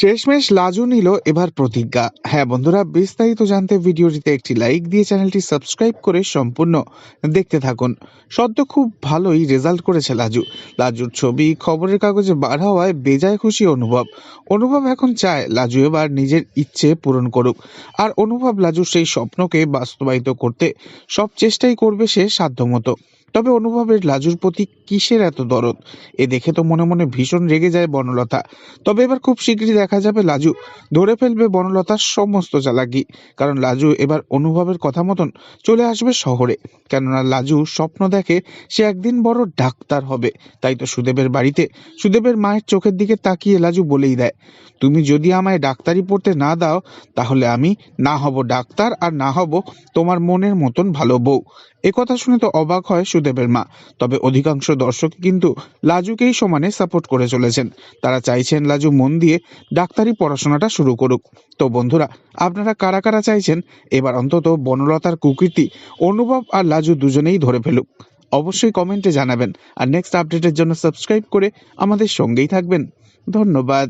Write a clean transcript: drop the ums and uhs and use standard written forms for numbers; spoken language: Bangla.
শেষমেশ লাজু নিল এবার প্রতিজ্ঞা। হ্যাঁ বন্ধুরা, বিস্তারিত জানতে ভিডিওটিতে একটি লাইক দিয়ে চ্যানেলটি সাবস্ক্রাইব করে সম্পূর্ণ দেখতে থাকুন। সদ্য খুব ভালোই রেজাল্ট করেছে লাজুর ছবি খবরের কাগজে বার হওয়ায় বেজায় খুশি অনুভব এখন চায় লাজু এবার নিজের ইচ্ছে পূরণ করুক। আর অনুভব লাজুর সেই স্বপ্নকে বাস্তবায়িত করতে সব চেষ্টাই করবে সে সাধ্যমতো। তবে অনুভবের লাজুর প্রতি কিসের এত দরদ, এ দেখে তো মনে মনে ভীষণ রেগে যায় বনলতা। তবে এবার খুব শীঘ্রই দেখা যাবে লাজু ধরে ফেলবে বনলতার সমস্ত চালাকি। কারণ লাজু এবার অনুভবের কথা মতন চলে আসবে শহরে। কেননা লাজু স্বপ্ন দেখে সে একদিন বড় ডাক্তার হবে। তাই তো সুদেবের বাড়িতে সুদেবের মায়ের চোখের দিকে তাকিয়ে লাজু বলেই দেয়, তুমি যদি আমায় ডাক্তারি পড়তে না দাও তাহলে আমি না হব ডাক্তার আর না হব তোমার মনের মতন ভালো বউ। একথা শুনে তো অবাক হয় সুদেবের মা। তবে অধিকাংশ দর্শক কিন্তু লাজুকেই সমানে সাপোর্ট করে চলেছেন। তারা চাইছেন লাজু মন দিয়ে ডাক্তারি পড়াশোনাটা শুরু করুক। তো বন্ধুরা, আপনারা কারা কারা চাইছেন এবার অন্তত বনলতার কুকীর্তি অনুভব আর লাজু দুজনেই ধরে ফেলুক? অবশ্যই কমেন্টে জানাবেন। আর নেক্সট আপডেটের জন্য সাবস্ক্রাইব করে আমাদের সঙ্গেই থাকবেন। ধন্যবাদ।